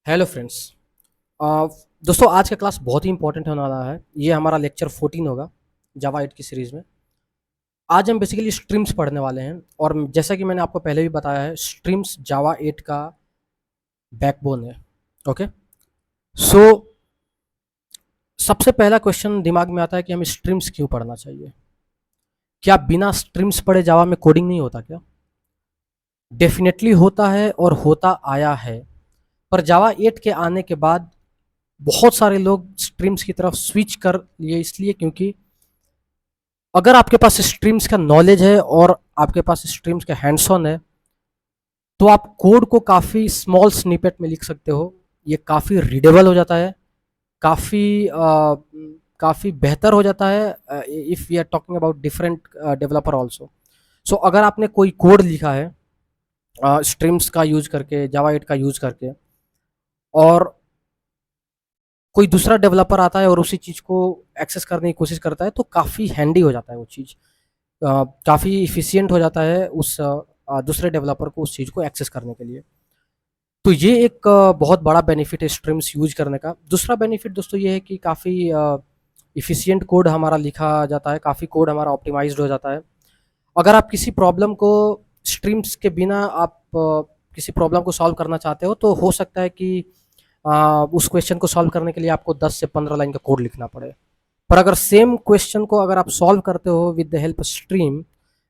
Hello friends. दोस्तों आज का क्लास बहुत ही इंपॉर्टेंट होने वाला है। ये हमारा लेक्चर 14 होगा जावा 8 की सीरीज़ में। आज हम बेसिकली स्ट्रीम्स पढ़ने वाले हैं और जैसा कि मैंने आपको पहले भी बताया है, स्ट्रीम्स जावा 8 का बैकबोन है। ओके, सो सबसे पहला क्वेश्चन दिमाग में आता है कि हमें स्ट्रीम्स क्यों पढ़ना चाहिए। क्या बिना स्ट्रीम्स पढ़े जावा में कोडिंग नहीं होता क्या? डेफिनेटली होता है और होता आया है, पर जावा 8 के आने के बाद बहुत सारे लोग स्ट्रीम्स की तरफ स्विच कर लिए, इसलिए क्योंकि अगर आपके पास स्ट्रीम्स का नॉलेज है और आपके पास स्ट्रीम्स का हैंड्स ऑन है, तो आप कोड को काफ़ी स्मॉल स्निपेट में लिख सकते हो। ये काफ़ी रीडेबल हो जाता है, काफ़ी काफ़ी बेहतर हो जाता है if we are talking about different developer also. So अगर आपने कोई कोड लिखा है स्ट्रीम्स का यूज करके, जावा 8 का यूज करके, और कोई दूसरा डेवलपर आता है और उसी चीज़ को एक्सेस करने की कोशिश करता है, तो काफ़ी हैंडी हो जाता है वो चीज़। काफ़ी इफ़िशिएंट हो जाता है उस दूसरे डेवलपर को उस चीज़ को एक्सेस करने के लिए। तो ये एक बहुत बड़ा बेनिफिट है स्ट्रीम्स यूज़ करने का। दूसरा बेनिफिट दोस्तों ये है कि काफ़ी इफ़िशिएंट कोड हमारा लिखा जाता है, काफ़ी कोड हमारा ऑप्टिमाइज़्ड हो जाता है। अगर आप किसी प्रॉब्लम को स्ट्रीम्स के बिना आप किसी प्रॉब्लम को सॉल्व करना चाहते हो, तो हो सकता है कि उस क्वेश्चन को सॉल्व करने के लिए आपको 10 से 15 लाइन का कोड लिखना पड़े। पर अगर सेम क्वेश्चन को अगर आप सॉल्व करते हो with the help stream,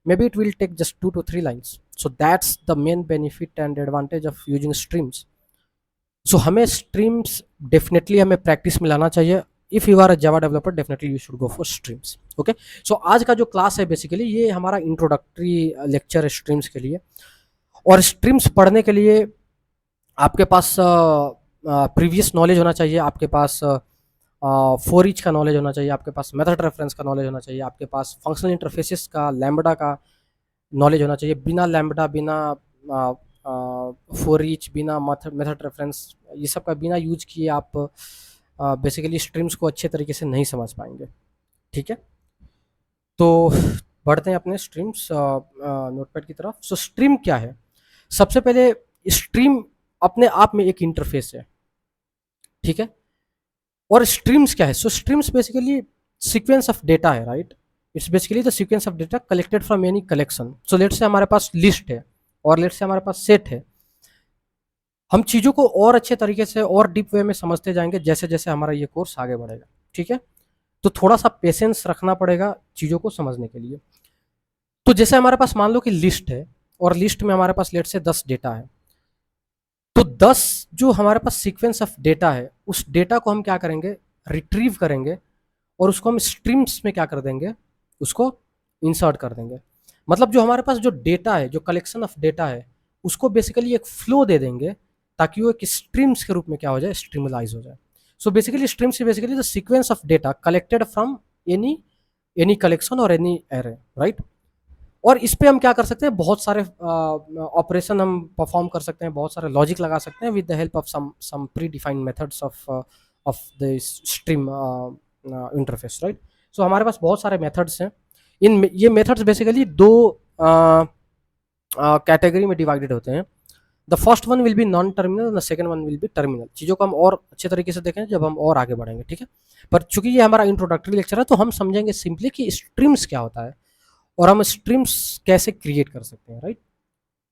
maybe it will take just 2 to 3 lines. So that's the main benefit and advantage of using streams. So हमें streams definitely हमें practice में लाना चाहिए. If you are a Java developer, definitely you should go for streams. Okay? So आज का जो class है basically ये हमारा इंट्रोडक्टरी लेक्चर है स्ट्रीम्स के लिए। और स्ट्रीम्स पढ़ने के लिए आपके पास प्रीवियस नॉलेज होना चाहिए, आपके पास फॉर ईच का नॉलेज होना चाहिए, आपके पास मेथड रेफरेंस का नॉलेज होना चाहिए, आपके पास फंक्शनल इंटरफेसेस का, लैम्बडा का नॉलेज होना चाहिए। बिना लैम्बडा, बिना फॉर ईच, बिना मेथड रेफरेंस, ये सब का बिना यूज किए आप बेसिकली स्ट्रीम्स को अच्छे तरीके से नहीं समझ पाएंगे। ठीक है, तो बढ़ते हैं अपने स्ट्रीम्स नोटपैड की तरफ। सो स्ट्रीम क्या है? सबसे पहले स्ट्रीम अपने आप में एक इंटरफेस है। ठीक है, और स्ट्रीम्स क्या है? So streams basically sequence of data है, right? It's basically the sequence of data collected from any collection. So let's say हमारे पास लिस्ट है और लेट्स से हमारे पास सेट है। हम चीज़ों को और अच्छे तरीके से और डीप वे में समझते जाएंगे जैसे जैसे हमारा ये कोर्स आगे बढ़ेगा। ठीक है, तो थोड़ा सा पेशेंस रखना पड़ेगा चीज़ों को समझने के लिए। तो जैसे हमारे पास मान लो कि लिस्ट है और लिस्ट में हमारे पास लेट से 10 डेटा है, तो 10 जो हमारे पास सीक्वेंस ऑफ डेटा है, उस डेटा को हम क्या करेंगे? रिट्रीव करेंगे और उसको हम स्ट्रीम्स में क्या कर देंगे? उसको इंसर्ट कर देंगे। मतलब जो हमारे पास जो डेटा है, जो कलेक्शन ऑफ डेटा है, उसको बेसिकली एक फ्लो दे देंगे ताकि वो एक स्ट्रीम्स के रूप में क्या हो जाए? स्ट्रीमलाइज हो जाए। So basically streams basically the sequence of data collected from any any collection और एनी एरे, राइट? और इस पे हम क्या कर सकते हैं? बहुत सारे ऑपरेशन हम परफॉर्म कर सकते हैं, बहुत सारे लॉजिक लगा सकते हैं with the help of some predefined methods of the stream interface, right? So हमारे पास बहुत सारे मेथड्स हैं। ये मेथड्स बेसिकली दो कैटेगरी में डिवाइडेड होते हैं। The first one will be non terminal, the second one will be terminal. चीज़ों को हम और अच्छे तरीके से देखें जब हम और आगे बढ़ेंगे। ठीक है, पर चूंकि ये हमारा इंट्रोडक्टरी लेक्चर है, तो हम समझेंगे सिंपली कि स्ट्रीम्स क्या होता है और हम स्ट्रीम्स कैसे क्रिएट कर सकते हैं, राइट?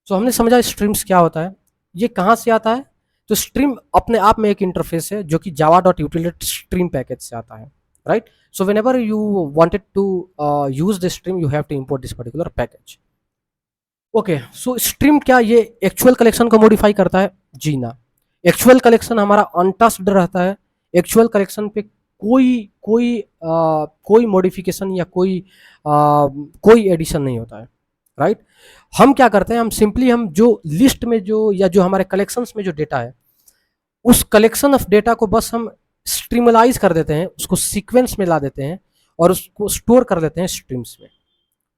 सो हमने समझा स्ट्रीम्स क्या होता है, ये कहाँ से आता है। तो स्ट्रीम अपने आप में एक इंटरफेस है जो कि Java dot utility stream package से आता है, right? So whenever you wanted to use the stream, you have to import this particular package. Okay, so stream क्या ये एक्चुअल कलेक्शन को मॉडिफाई करता है? जी ना, एक्चुअल कलेक्शन हमारा अनटच्ड रहता है। एक्चुअल कलेक्शन पे कोई मॉडिफिकेशन या कोई एडिशन नहीं होता है, राइट? हम क्या करते हैं? हम सिंपली हम जो लिस्ट में जो या जो हमारे कलेक्शंस में जो डेटा है, उस कलेक्शन ऑफ डेटा को बस हम स्ट्रीमलाइज कर देते हैं, उसको सीक्वेंस में ला देते हैं और उसको स्टोर कर लेते हैं स्ट्रीम्स में।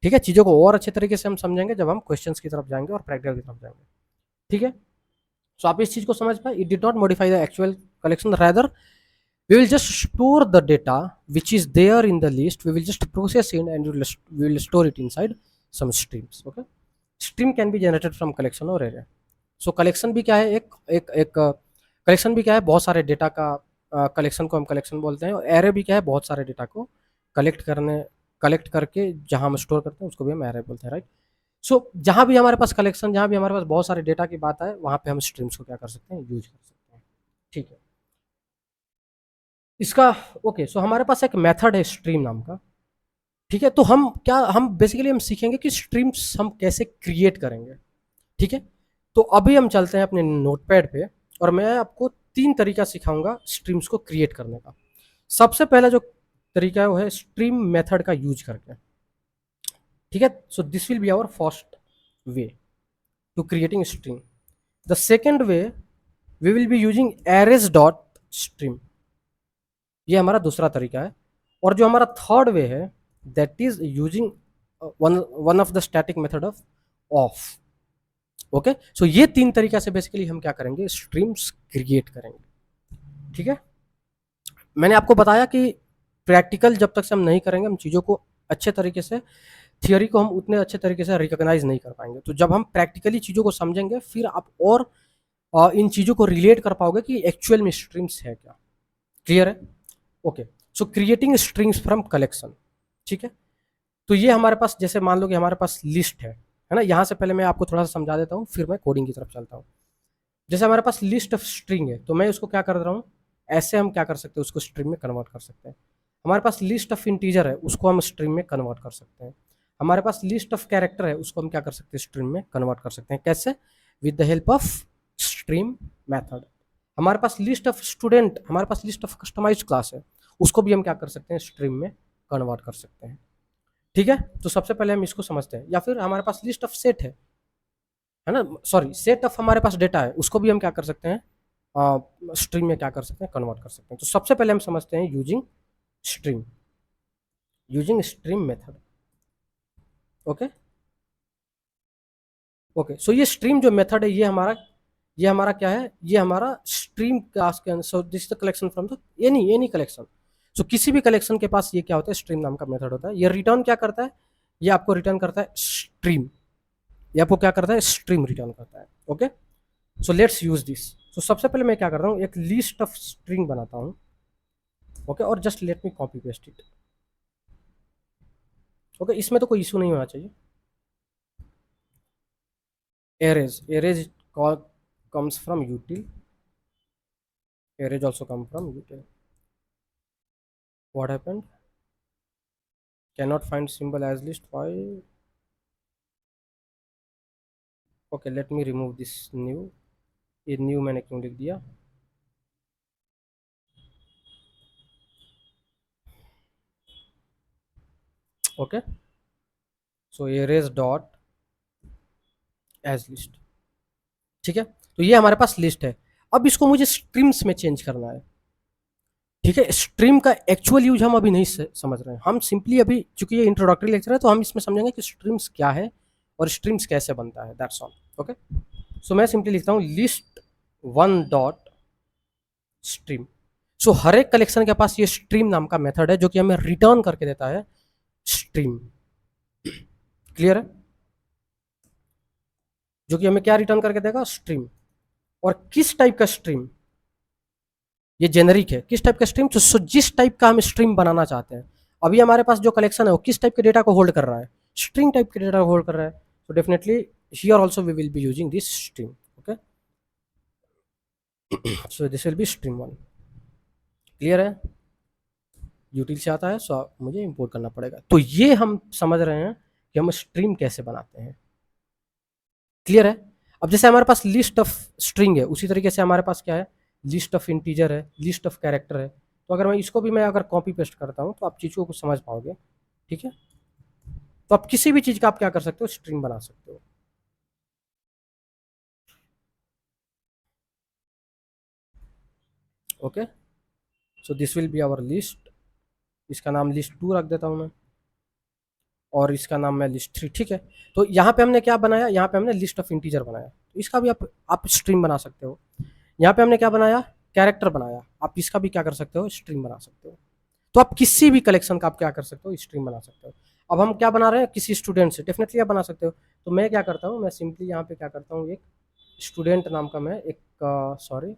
ठीक है, चीज़ों को और अच्छे तरीके से हम समझेंगे जब हम क्वेश्चंस की तरफ जाएंगे और प्रैक्टिकल की तरफ जाएंगे। ठीक है, सो आप इस चीज़ को समझ पाए, it did not modify the actual collection, rather we will just store the data which is there in the list, we will just process it and we will store it inside some streams. Okay, stream can be generated from collection or array. So collection भी क्या है? एक एक एक collection भी क्या है, बहुत सारे डेटा का कलेक्शन को हम कलेक्शन बोलते हैं, और एरे भी क्या है, बहुत सारे डेटा को कलेक्ट करके जहाँ हम स्टोर करते हैं उसको भी हम एरे बोलते हैं, राइट। सो जहाँ भी हमारे पास कलेक्शन, जहाँ भी हमारे पास बहुत सारे डेटा की बात है, वहाँ पे हम स्ट्रीम्स को क्या कर सकते हैं, यूज कर सकते हैं, ठीक है। इसका ओके, सो हमारे पास एक मेथड है स्ट्रीम नाम का, ठीक है। तो हम बेसिकली हम सीखेंगे कि स्ट्रीम्स हम कैसे क्रिएट करेंगे, ठीक है। तो अभी हम चलते हैं अपने नोटपैड पे, और मैं आपको 3 तरीका सिखाऊंगा स्ट्रीम्स को क्रिएट करने का। सबसे पहला जो तरीका है वो है स्ट्रीम मेथड का यूज करके, ठीक है। So this will be our first way to creating stream. The second way, we will be using arrays dot stream, ये हमारा दूसरा तरीका है। और जो हमारा थर्ड वे है, that is using one of the static method of of. Okay, so ये 3 तरीका से बेसिकली हम क्या करेंगे, स्ट्रीम्स क्रिएट करेंगे, ठीक है। मैंने आपको बताया कि प्रैक्टिकल जब तक से हम नहीं करेंगे, हम चीज़ों को अच्छे तरीके से, थियोरी को हम उतने अच्छे तरीके से रिकॉग्नाइज नहीं कर पाएंगे। तो जब हम प्रैक्टिकली चीज़ों को समझेंगे, फिर आप और इन चीज़ों को रिलेट कर पाओगे कि एक्चुअल में स्ट्रीम्स है क्या। क्लियर है? Okay, so creating streams from collection, ठीक है। तो ये हमारे पास, जैसे मान लो कि हमारे पास लिस्ट है ना। यहाँ से पहले मैं आपको थोड़ा सा समझा देता हूँ, फिर मैं कोडिंग की तरफ चलता हूँ। जैसे हमारे पास लिस्ट ऑफ स्ट्रिंग है, तो मैं उसको क्या कर रहा हूँ, ऐसे हम क्या कर सकते हैं, उसको स्ट्रिंग में कन्वर्ट कर सकते हैं। हमारे पास लिस्ट ऑफ इंटीजर है, उसको हम स्ट्रिंग में कन्वर्ट कर सकते हैं। हमारे पास लिस्ट ऑफ कैरेक्टर है, उसको हम क्या कर सकते हैं, स्ट्रिंग में कन्वर्ट कर सकते हैं। कैसे? With the help of stream method. हमारे पास लिस्ट ऑफ स्टूडेंट, हमारे पास लिस्ट ऑफ कस्टमाइज्ड क्लास है, उसको भी हम क्या कर सकते हैं, स्ट्रीम में कन्वर्ट कर सकते हैं, ठीक है। तो सबसे पहले हम इसको समझते हैं। या फिर हमारे पास लिस्ट ऑफ सेट है ना, सॉरी, सेट ऑफ हमारे पास डेटा है, उसको भी हम क्या कर सकते हैं, स्ट्रीम में क्या कर सकते हैं, कन्वर्ट कर सकते हैं। तो सबसे पहले हम समझते हैं using stream, using stream method. Okay okay, so ये स्ट्रीम जो मेथड है, ये हमारा क्या है, ये हमारा स्ट्रीम क्लास के अंदर। So this is the collection from the any collection. So किसी भी कलेक्शन के पास ये क्या होता है, स्ट्रीम नाम का मेथड होता है। ये रिटर्न क्या करता है, ये आपको रिटर्न करता है स्ट्रीम, ये आपको क्या करता है, स्ट्रीम रिटर्न करता है। Okay, so let's use this. So सबसे पहले मैं क्या करता हूँ, एक लिस्ट ऑफ स्ट्रिंग बनाता हूँ। ओके, और just let me copy paste it. Okay, इसमें तो कोई इशू नहीं होना चाहिए। Arrays comes from util, arrays also come from util. What happened? Cannot find symbol as list. Why? Okay, let me remove this new, ये new मैंने क्यों लिख दिया। ओके, सो arrays डॉट एज लिस्ट, ठीक है। तो ये हमारे पास लिस्ट है। अब इसको मुझे स्ट्रीम्स में चेंज करना है, ठीक है। स्ट्रीम का एक्चुअल यूज हम अभी नहीं समझ रहे हैं। हम सिंपली अभी, चूंकि ये इंट्रोडक्टरी लेक्चर है, तो हम इसमें समझेंगे कि स्ट्रीम्स क्या है और स्ट्रीम्स कैसे बनता है, दैट्स ऑल। ओके, सो मैं सिंपली लिखता हूँ लिस्ट वन डॉट स्ट्रीम। सो हर एक कलेक्शन के पास ये स्ट्रीम नाम का मेथड है, जो कि हमें रिटर्न करके देता है स्ट्रीम। क्लियर है? जो कि हमें क्या रिटर्न करके देगा, स्ट्रीम। और किस टाइप का स्ट्रीम, ये जेनरिक है। किस टाइप का स्ट्रीम, तो जिस टाइप का हम स्ट्रीम बनाना चाहते हैं। अभी हमारे पास जो कलेक्शन है वो किस टाइप के डेटा को होल्ड कर रहा है, स्ट्रिंग टाइप के डेटा को होल्ड कर रहा है। तो definitely here also we will be using this stream. Okay, so this will be stream one. Clear है? यूटिल से आता है, सो मुझे इंपोर्ट करना पड़ेगा। तो ये हम समझ रहे हैं कि हम स्ट्रीम कैसे बनाते हैं। क्लियर है? अब जैसे हमारे पास लिस्ट ऑफ स्ट्रिंग है, उसी तरीके से हमारे पास क्या है, लिस्ट ऑफ इंटीजर है, लिस्ट ऑफ कैरेक्टर है। तो अगर मैं इसको भी मैं अगर कॉपी पेस्ट करता हूँ, तो आप चीज़ों को समझ पाओगे, ठीक है। तो आप किसी भी चीज़ का आप क्या कर सकते हो, स्ट्रिंग बना सकते हो। Okay, so this will be our list. इसका नाम लिस्ट 2 रख देता हूँ मैं, और इसका नाम मैं लिस्ट 3, ठीक है। तो यहाँ पे हमने क्या बनाया, यहाँ पे हमने लिस्ट ऑफ इंटीजर बनाया। तो इसका भी आप स्ट्रिंग बना सकते हो। यहाँ पे हमने क्या बनाया, कैरेक्टर बनाया। आप इसका भी क्या कर सकते हो, स्ट्रिंग बना सकते हो। तो आप किसी भी कलेक्शन का आप क्या कर सकते हो, स्ट्रिंग बना सकते हो। अब हम क्या बना रहे हैं, किसी स्टूडेंट से, डेफिनेटली आप बना सकते हो। तो मैं क्या करता हूँ, मैं सिंपली यहाँ पे क्या करता हूँ, एक स्टूडेंट नाम का मैं एक सॉरी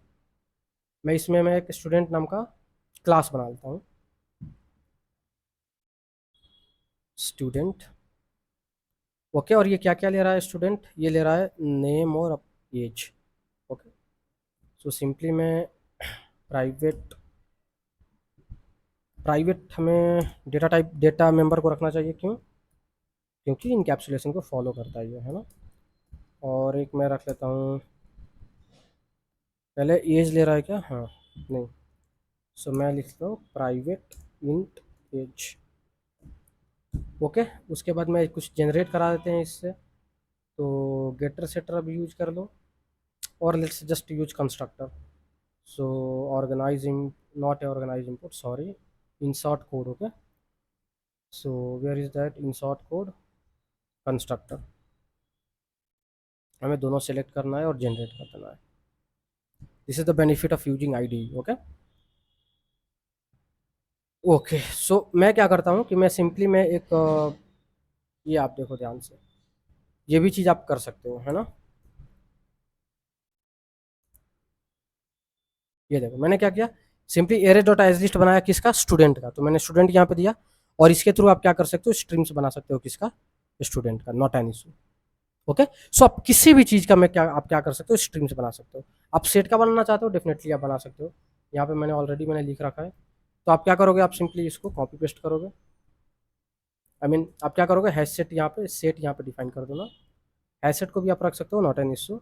मैं एक स्टूडेंट नाम का क्लास बना लेता हूँ, स्टूडेंट। ओके, और ये क्या क्या ले रहा है स्टूडेंट, ये ले रहा है नेम और एज। ओके, सो सिंपली मैं प्राइवेट प्राइवेट हमें डेटा टाइप डेटा मेंबर को रखना चाहिए, क्यों, क्योंकि इनकैप्सुलेशन को फॉलो करता है ना। और एक मैं रख लेता हूँ, पहले एज ले रहा है क्या, हाँ नहीं, सो मैं लिखता हूँ प्राइवेट इंट एज। ओके, उसके बाद मैं कुछ जनरेट करा देते हैं इससे, तो गेटर सेटर अब यूज कर लो, और let's just use constructor. So organizing, not organize input, sorry, insert code. Okay, so where is that insert code, constructor, हमें दोनों सेलेक्ट करना है और जनरेट करना है। This is the benefit of using ID. Okay okay, so मैं क्या करता हूँ कि मैं सिंपली मैं एक ये आप देखो ध्यान से, ये भी चीज़ आप कर सकते हो, है ना। ये देखो मैंने क्या किया, simply array dot as list बनाया, किसका, स्टूडेंट का, तो मैंने स्टूडेंट यहाँ पे दिया, और इसके थ्रू आप क्या कर सकते हो, स्ट्रीम्स बना सकते हो, किसका, स्टूडेंट का, नॉट एन इशू। ओके, सो आप किसी भी चीज़ का मैं क्या आप क्या कर सकते हो, स्ट्रीम्स बना सकते हो। आप सेट का बनाना चाहते हो, डेफिनेटली आप बना सकते हो। यहाँ पे मैंने ऑलरेडी लिख रखा है, तो आप क्या करोगे, आप सिंपली इसको कॉपी पेस्ट करोगे। आप क्या करोगे, हैश सेट यहाँ पे, सेट यहाँ पे डिफाइन कर दो ना, हैश सेट को भी आप रख सकते हो, नॉट एन इशू।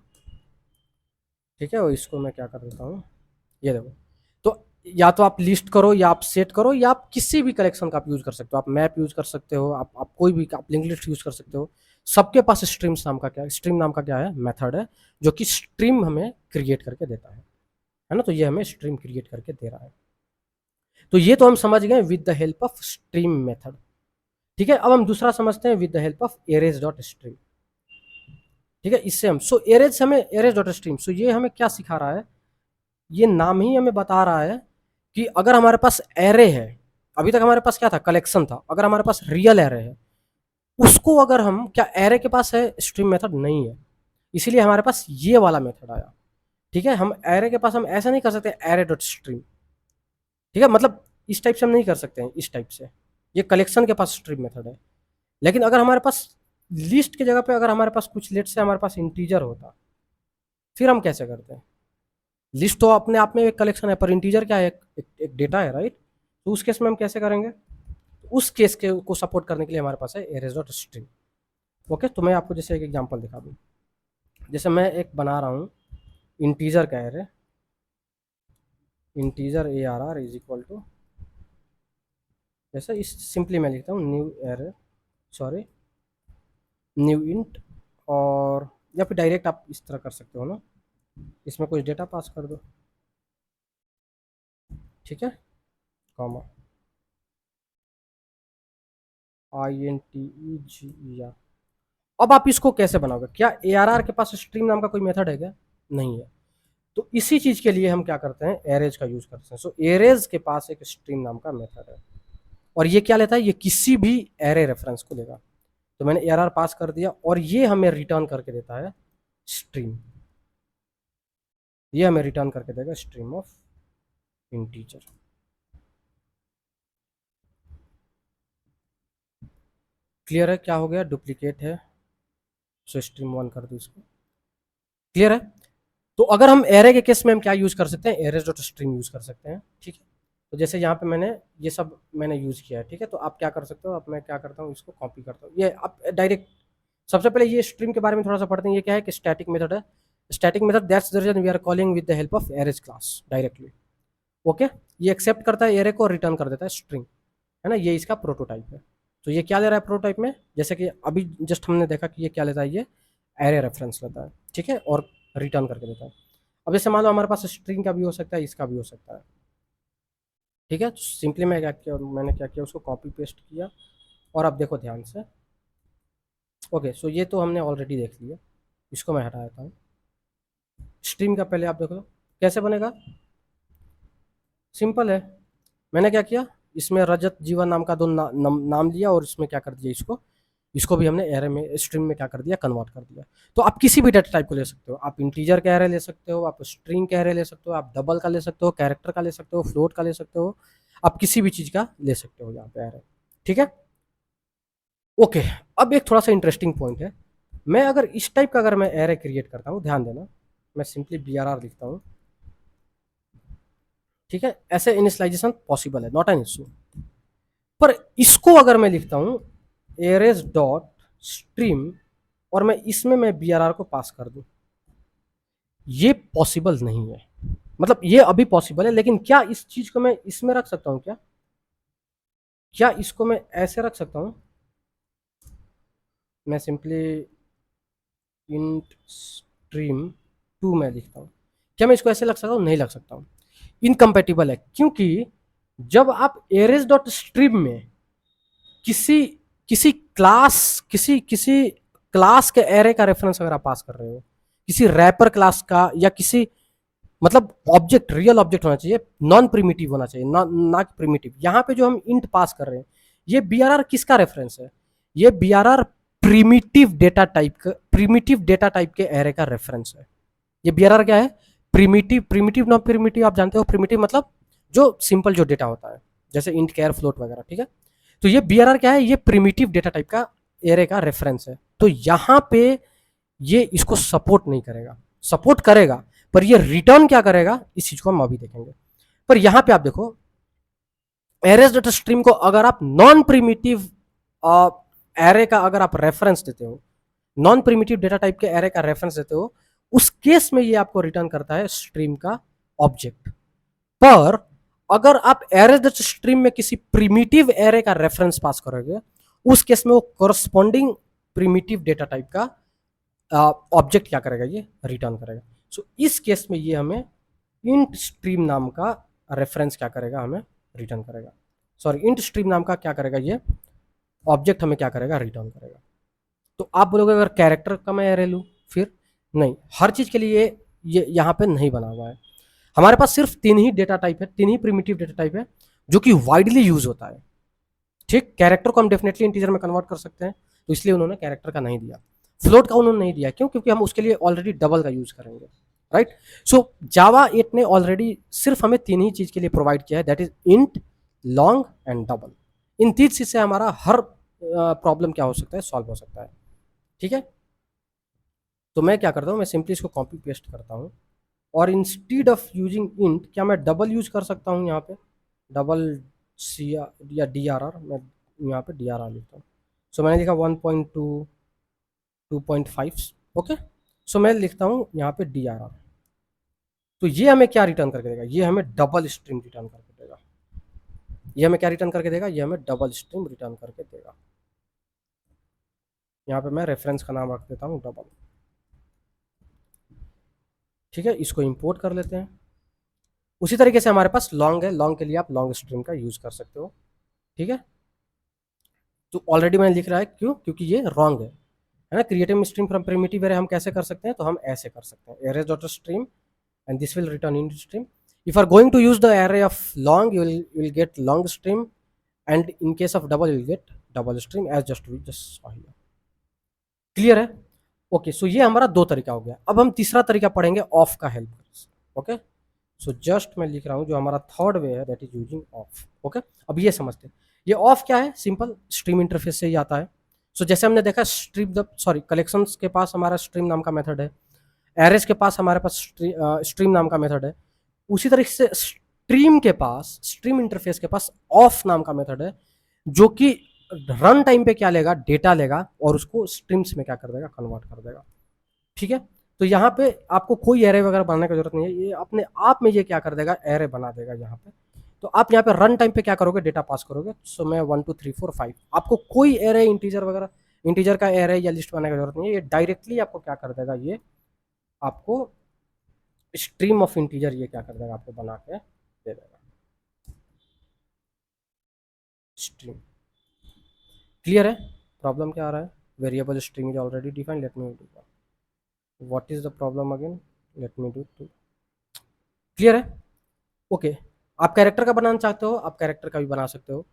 ठीक है, और इसको मैं क्या कर देता हूँ, ये देखो, तो या तो आप लिस्ट करो, या आप सेट करो, या आप किसी भी कलेक्शन का आप यूज कर सकते हो, आप मैप यूज कर सकते हो, आप कोई भी आप लिंक लिस्ट यूज कर सकते हो। सबके पास स्ट्रीम नाम का क्या है, मेथड है, जो कि स्ट्रीम हमें क्रिएट करके देता है ना, तो ये हमें स्ट्रीम क्रिएट करके दे रहा है। तो ये तो हम समझ गए with the help of stream method. ठीक है, अब हम दूसरा समझते हैं with the help of arrays dot stream. ठीक है, इससे हम एरेज हमें एरेज डॉट स्ट्रीम, ये हमें क्या सिखा रहा है, ये नाम ही हमें बता रहा है कि अगर हमारे पास एरे है, अभी तक हमारे पास क्या था, कलेक्शन था, अगर हमारे पास रियल एरे है, उसको अगर हम क्या, एरे के पास है, स्ट्रीम मेथड नहीं है, इसीलिए हमारे पास ये वाला मेथड आया। ठीक है, हम एरे के पास हम ऐसा नहीं कर सकते एरे डॉट स्ट्रीम। ठीक है, मतलब इस टाइप से हम नहीं कर सकते हैं, इस टाइप से, ये कलेक्शन के पास स्ट्रीम मेथड है। लेकिन अगर हमारे पास लिस्ट की जगह पे अगर हमारे पास कुछ लेट से हमारे पास इंटीजर होता, फिर हम कैसे करते हैं, लिस्ट तो अपने आप में एक कलेक्शन है, पर इंटीजर क्या है, एक डेटा है, राइट। तो उस केस में हम कैसे करेंगे, उस केस के को सपोर्ट करने के लिए हमारे पास है एरेज डॉट स्ट्रिंग। ओके, तो मैं आपको जैसे एक एग्जांपल दिखा दूँ, जैसे मैं एक बना रहा हूँ इंटीजर का array, integer ARR is equal to, जैसे इस सिंपली मैं लिखता हूँ new array, sorry new int, और या फिर डायरेक्ट आप इस तरह कर सकते हो ना, इसमें कुछ डेटा पास कर दो। ठीक है, कॉमा INTEGER। अब आप इसको कैसे बनाओगे, क्या ARR के पास स्ट्रीम नाम का कोई मेथड है क्या, नहीं है। तो इसी चीज के लिए हम क्या करते हैं, एरेज का यूज करते हैं। एरेज के पास एक स्ट्रीम नाम का मेथड है, और ये क्या लेता है, ये किसी भी एरे रेफरेंस को लेगा। तो मैंने ARR पास कर दिया, और ये हमें रिटर्न करके देता है स्ट्रीम, ये हमें रिटर्न करके देगा स्ट्रीम ऑफ इंटीजर। क्लियर है, क्या हो गया, डुप्लीकेट है, स्ट्रीम 1 कर दो इसको। क्लियर है, तो अगर हम एरे के केस में हम क्या यूज कर सकते हैं, एरेज डॉट स्ट्रीम यूज कर सकते हैं। ठीक है, तो जैसे यहाँ पे मैंने ये सब मैंने यूज किया है। ठीक है, तो आप क्या कर सकते हो, अब मैं क्या करता हूँ, इसको कॉपी करता हूँ, ये आप डायरेक्ट, सबसे पहले ये स्ट्रीम के बारे में थोड़ा सा पढ़ते हैं। ये क्या है कि स्टैटिक मेथड है, static method, that's the reason we are calling with the help of arrays class directly. Okay, ये एक्सेप्ट करता है एरे को और रिटर्न कर देता है स्ट्रिंग, है ना, ये इसका प्रोटोटाइप है। तो ये क्या ले रहा है प्रोटोटाइप में, जैसे कि अभी जस्ट हमने देखा कि ये क्या लेता है, ये एरे रेफरेंस लेता है। ठीक है, और रिटर्न करके देता है। अब जैसे मान लो हमारे पास स्ट्रिंग का भी हो सकता है, इसका भी हो सकता है। ठीक है, तो सिंपली मैंने क्या किया, उसको कॉपी पेस्ट किया, और अब देखो ध्यान से। ओके, सो ये तो हमने ऑलरेडी देख लिया, इसको मैं हटा देता हूँ। स्ट्रीम का पहले आप देखो कैसे बनेगा, सिंपल है। मैंने क्या किया, इसमें रजत जीवन नाम का दो नाम लिया, और इसमें क्या कर दिया, इसको इसको भी हमने एरे में स्ट्रिंग में क्या कर दिया, कन्वर्ट कर दिया। तो आप किसी भी डेटा टाइप को ले सकते हो, आप इंटीजर का एरे ले सकते हो, आप स्ट्रिंग का एरे ले सकते हो, आप डबल का ले सकते हो, कैरेक्टर का ले सकते हो, फ्लोट का ले सकते हो, आप किसी भी चीज़ का ले सकते हो यहाँ पे एरे। ठीक है, ओके। अब एक थोड़ा सा इंटरेस्टिंग पॉइंट है, मैं अगर इस टाइप का अगर मैं एरे क्रिएट करता हूँ, ध्यान देना, मैं सिंपली BRR लिखता हूँ। ठीक है, ऐसे इनिशियलाइजेशन पॉसिबल है, नॉट एन इशू। पर इसको अगर मैं लिखता हूँ एरेज डॉट स्ट्रीम और मैं इसमें मैं BRR को पास कर दूं, ये पॉसिबल नहीं है। मतलब ये अभी पॉसिबल है, लेकिन क्या इस चीज को मैं इसमें रख सकता हूँ क्या? क्या इसको मैं ऐसे रख सकता हूँ? मैं सिंपली इंट स्ट्रीम 2 में लिखता हूँ, क्या मैं इसको ऐसे लग सकता हूँ? नहीं लग सकता हूँ, इनकम्पेटिबल है। क्योंकि जब आप एरेज डॉट स्ट्रीम में किसी किसी क्लास किसी किसी क्लास के एरे का रेफरेंस अगर आप पास कर रहे हो, किसी रैपर क्लास का, या किसी मतलब ऑब्जेक्ट, रियल ऑब्जेक्ट होना चाहिए, नॉन प्रिमिटिव होना चाहिए, ना प्रिमिटिव। यहाँ पे जो हम इंट पास कर रहे हैं, ये BRR किसका रेफरेंस है? ये BRR प्रिमिटिव डेटा टाइप के एरे का रेफरेंस है। ये BRR क्या है? प्रिमिटिव। प्रिमिटिव नॉन प्रिमिटिव आप जानते हो, प्रिमिटिव मतलब जो सिंपल जो डेटा होता है, जैसे इंट, कैर, फ्लोट वगैरह। ठीक है, तो ये BRR क्या है? ये प्रिमिटिव डेटा टाइप का एरे का रेफरेंस है। तो यहाँ पे ये इसको सपोर्ट नहीं करेगा, सपोर्ट करेगा पर ये रिटर्न क्या करेगा, इस चीज को हम अभी देखेंगे। पर यहां पे आप देखो, एरेज डेटा स्ट्रीम को अगर आप नॉन प्रिमिटिव एरे का अगर आप रेफरेंस देते हो, नॉन प्रिमिटिव डेटा टाइप के एरे का रेफरेंस देते हो, उस केस में ये आपको रिटर्न करता है स्ट्रीम का ऑब्जेक्ट। पर अगर आप एरेज डेटा स्ट्रीम में किसी प्रिमिटिव एरे का रेफरेंस पास करोगे, उस केस में वो कोरस्पॉन्डिंग प्रिमिटिव डेटा टाइप का ऑब्जेक्ट क्या करेगा, ये रिटर्न करेगा। सो इस केस में ये हमें इंट स्ट्रीम नाम का रेफरेंस क्या करेगा, हमें रिटर्न करेगा। सॉरी, इंट स्ट्रीम नाम का क्या करेगा, ये ऑब्जेक्ट हमें क्या करेगा, रिटर्न करेगा। तो आप बोलोगे अगर कैरेक्टर का मैं एरे लूँ, फिर नहीं, हर चीज के लिए ये यहाँ पे नहीं बना हुआ है। हमारे पास सिर्फ 3 ही डेटा टाइप है, 3 ही प्रिमिटिव डेटा टाइप है जो कि वाइडली यूज होता है। ठीक, कैरेक्टर को हम डेफिनेटली इंटीजर में कन्वर्ट कर सकते हैं, तो इसलिए उन्होंने कैरेक्टर का नहीं दिया। फ्लोट का उन्होंने नहीं दिया, क्यों? क्योंकि हम उसके लिए ऑलरेडी डबल का यूज करेंगे, राइट। सो जावा 8 ने ऑलरेडी सिर्फ हमें 3 ही चीज के लिए प्रोवाइड किया है, that is int, long and double. इन 3 चीज से हमारा हर प्रॉब्लम क्या हो सकता है, सॉल्व हो सकता है। ठीक है, तो मैं क्या करता हूँ, मैं सिंपली इसको कॉपी पेस्ट करता हूँ, और इंस्टीड ऑफ यूजिंग इंट, क्या मैं डबल यूज कर सकता हूँ यहाँ पे? डबल सी या DRR, मैं यहाँ पे DRR लिखता हूँ। सो मैंने लिखा 1.2, 2.5, ओके। सो मैं लिखता हूँ यहाँ पे DRR। तो ये हमें क्या रिटर्न करके देगा? ये हमें डबल स्ट्रीम रिटर्न करके देगा। ये हमें क्या रिटर्न करके देगा? ये हमें डबल स्ट्रीम रिटर्न करके देगा। यहाँ पे मैं रेफरेंस का नाम रख देता हूँ डबल। ठीक है, इसको इंपोर्ट कर लेते हैं। उसी तरीके से हमारे पास लॉन्ग है, लॉन्ग के लिए आप लॉन्ग स्ट्रीम का यूज कर सकते हो। ठीक है, तो ऑलरेडी मैंने लिख रहा है, क्यों? क्योंकि ये रॉन्ग है ना। Creative stream from primitive array हम कैसे कर सकते हैं? तो हम ऐसे कर सकते हैं, arrays dot stream and this will return int stream. If you are going to use the array of long, you will get long stream, and in case of double, you will get double stream, as we just saw here. Clear है? Okay, so ये हमारा 2 तरीका हो गया। अब हम तीसरा तरीका पढ़ेंगे ऑफ का हेल्प। ओके, सो जस्ट मैं लिख रहा हूँ जो हमारा थर्ड वे है, that is using of. Okay, अब ये समझते हैं, ये ऑफ क्या है? सिंपल स्ट्रीम इंटरफेस से ही आता है। सो जैसे हमने देखा कलेक्शंस के पास हमारा स्ट्रीम नाम का मेथड है, एरेज के पास हमारे पास स्ट्रीम नाम का मेथड है, उसी तरीके से स्ट्रीम के पास, स्ट्रीम इंटरफेस के पास ऑफ नाम का मेथड है, जो कि रन टाइम पे क्या लेगा, डेटा लेगा और उसको स्ट्रीम्स में क्या कर देगा, कन्वर्ट कर देगा। ठीक है, तो यहाँ पे आपको कोई एरे वगैरह बनाने की जरूरत नहीं है, ये अपने आप में ये क्या कर देगा, एरे बना देगा यहाँ पे। तो आप यहाँ पे रन टाइम पे क्या करोगे, डेटा पास करोगे। सो मैं 1 2 3 4 5, आपको कोई एरे इंटीजर वगैरह, इंटीजर का एरे या लिस्ट बनाने की जरूरत नहीं है, ये डायरेक्टली आपको क्या कर देगा, ये आपको स्ट्रीम ऑफ इंटीजर ये क्या कर देगा, आपको बना के दे देगा स्ट्रीम। क्लियर है? प्रॉब्लम क्या आ रहा है? Variable stream is already defined, let me do what is the problem again, let me do. Clear है? ओके, आप कैरेक्टर का बनाना चाहते हो, आप कैरेक्टर का भी बना सकते हो।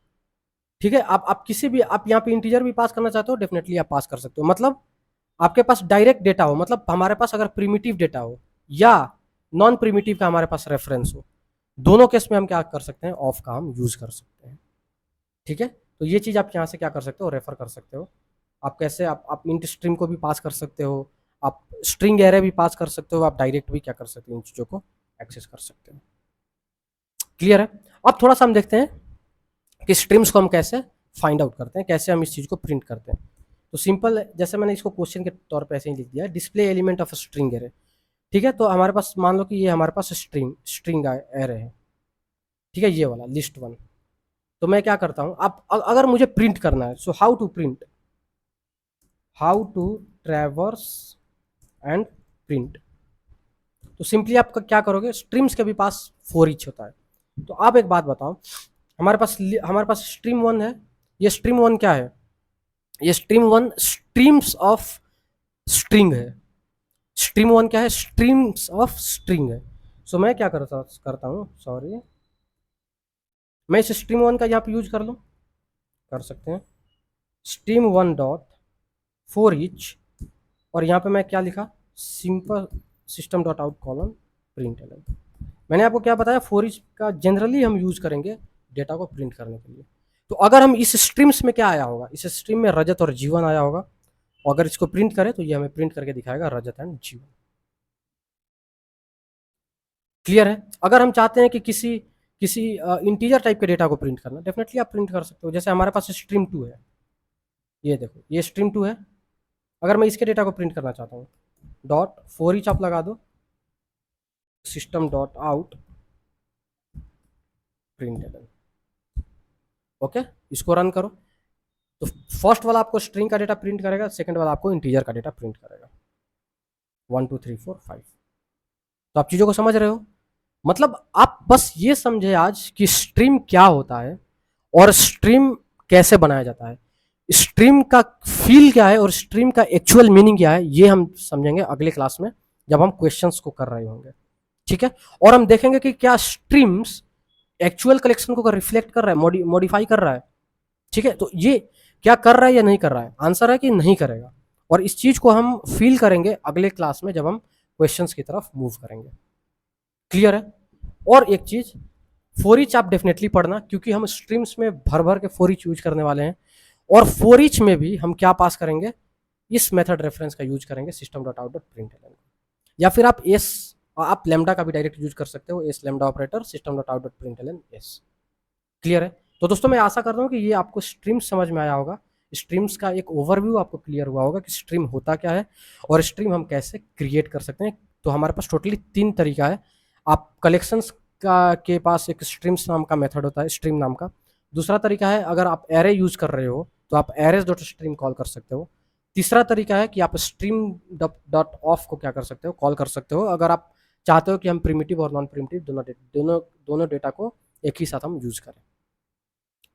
ठीक है, आप किसी भी, आप यहाँ पे इंटीजर भी पास करना चाहते हो, डेफिनेटली आप पास कर सकते हो। मतलब आपके पास डायरेक्ट डेटा हो, मतलब हमारे पास अगर प्रिमिटिव डेटा हो या नॉन प्रिमिटिव का हमारे पास रेफरेंस हो, दोनों केस में हम क्या कर सकते हैं, ऑफ का हम यूज कर सकते हैं। ठीक है, तो ये चीज आप यहाँ से क्या कर सकते हो, रेफर कर सकते हो। आप कैसे, आप इंट स्ट्रीम को भी पास कर सकते हो, आप स्ट्रिंग एरे भी पास कर सकते हो, आप डायरेक्ट भी क्या कर सकते हो, इन चीजों को एक्सेस कर सकते हो। क्लियर है। अब थोड़ा सा हम देखते हैं कि स्ट्रीम्स को हम कैसे फाइंड आउट करते हैं, कैसे हम इस चीज को प्रिंट करते हैं। तो सिंपल, जैसे मैंने इसको क्वेश्चन के तौर पे ऐसे ही लिख दिया है, display element of string array. ठीक है, तो हमारे पास मान लो कि ये हमारे पास स्ट्रिंग एरे है। ठीक है, ये वाला लिस्ट वन। तो मैं क्या करता हूँ, अब अगर मुझे प्रिंट करना है, so how to print, how to traverse and print. तो सिंपली आप क्या करोगे, स्ट्रीम्स के भी पास फॉर ईच होता है। तो आप एक बात बताओ, हमारे पास स्ट्रीम वन है, ये स्ट्रीम वन क्या है, ये stream one streams of string है। स्ट्रीम वन क्या है, स्ट्रीम्स ऑफ स्ट्रिंग है। सो मैं क्या करता हूँ, सॉरी, मैं इस स्ट्रीम वन का यहाँ पे यूज कर लूँ, कर सकते हैं, stream one dot for each, और यहाँ पे मैं क्या लिखा, simple system dot out colon print L. मैंने आपको क्या बताया, फॉर ईच का जनरली हम यूज करेंगे डेटा को प्रिंट करने के लिए। तो अगर हम इस स्ट्रीम्स में क्या आया होगा, इस स्ट्रीम में रजत और जीवन आया होगा, और अगर इसको प्रिंट करें तो ये हमें प्रिंट करके दिखाएगा रजत एंड जीवन। क्लियर है। अगर हम चाहते हैं कि किसी किसी इंटीजर टाइप के डेटा को प्रिंट करना, डेफिनेटली आप प्रिंट कर सकते हो। जैसे हमारे पास स्ट्रीम टू है, ये देखो, ये स्ट्रीम टू है। अगर मैं इसके डेटा को प्रिंट करना चाहता हूँ, डॉट फोर ईच आप लगा दो, system dot out print, okay, इसको रन करो। तो फर्स्ट वाला आपको स्ट्रिंग का डेटा प्रिंट करेगा, सेकंड वाला आपको इंटीजर का डेटा प्रिंट करेगा, 1 2 3 4 5। तो आप चीज़ों को समझ रहे हो। मतलब आप बस ये समझे आज कि स्ट्रीम क्या होता है और स्ट्रीम कैसे बनाया जाता है, स्ट्रीम का फील क्या है और स्ट्रीम का एक्चुअल मीनिंग क्या है, ये हम समझेंगे अगले क्लास में जब हम क्वेश्चंस को कर रहे होंगे। ठीक है, और हम देखेंगे कि क्या स्ट्रीम्स एक्चुअल कलेक्शन को रिफ्लेक्ट कर रहा है, मॉडिफाई कर रहा है। ठीक है, तो ये क्या कर रहा है या नहीं कर रहा है, आंसर है कि नहीं करेगा। और इस चीज को हम फील करेंगे अगले क्लास में जब हम क्वेश्चंस की तरफ मूव करेंगे। क्लियर है। और एक चीज, फोर ईच आप डेफिनेटली पढ़ना, क्योंकि हम स्ट्रीम्स में भर भर के फोर ईच यूज करने वाले हैं। और फोर ईच में भी हम क्या पास करेंगे, इस मेथड रेफरेंस का यूज करेंगे, system dot out dot print, या फिर आप लेमडा का भी डायरेक्ट यूज कर सकते हो, S lambda operator, system dot out dot print S. Clear है। तो दोस्तों मैं आशा कर रहा हूँ कि ये आपको स्ट्रीम्स समझ में आया होगा, स्ट्रीम्स का एक ओवरव्यू आपको क्लियर हुआ होगा कि स्ट्रीम होता क्या है और स्ट्रीम हम कैसे क्रिएट कर सकते हैं। तो हमारे पास टोटली 3 तरीका है। आप कलेक्शंस का के पास एक स्ट्रीम्स नाम का मेथड होता है, स्ट्रीम नाम का। दूसरा तरीका है, अगर आप एरे यूज कर रहे हो तो आप एरेज डॉट स्ट्रीम कॉल कर सकते हो। तीसरा तरीका है कि आप स्ट्रीम डॉट ऑफ को क्या कर सकते हो, कॉल कर सकते हो, अगर आप चाहते हो कि हम प्रिमिटिव और नॉन प्रिमिटिव दोनों डेटा को एक ही साथ हम यूज करें।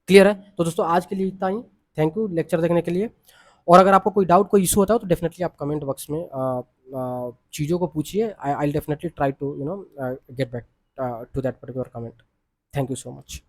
क्लियर है। तो दोस्तों आज के लिए इतना ही, थैंक यू लेक्चर देखने के लिए। और अगर आपको कोई डाउट, कोई इशू होता है तो डेफिनेटली आप कमेंट बॉक्स में चीज़ों को पूछिए। I definitely try to get back to that particular comment. Thank you so much.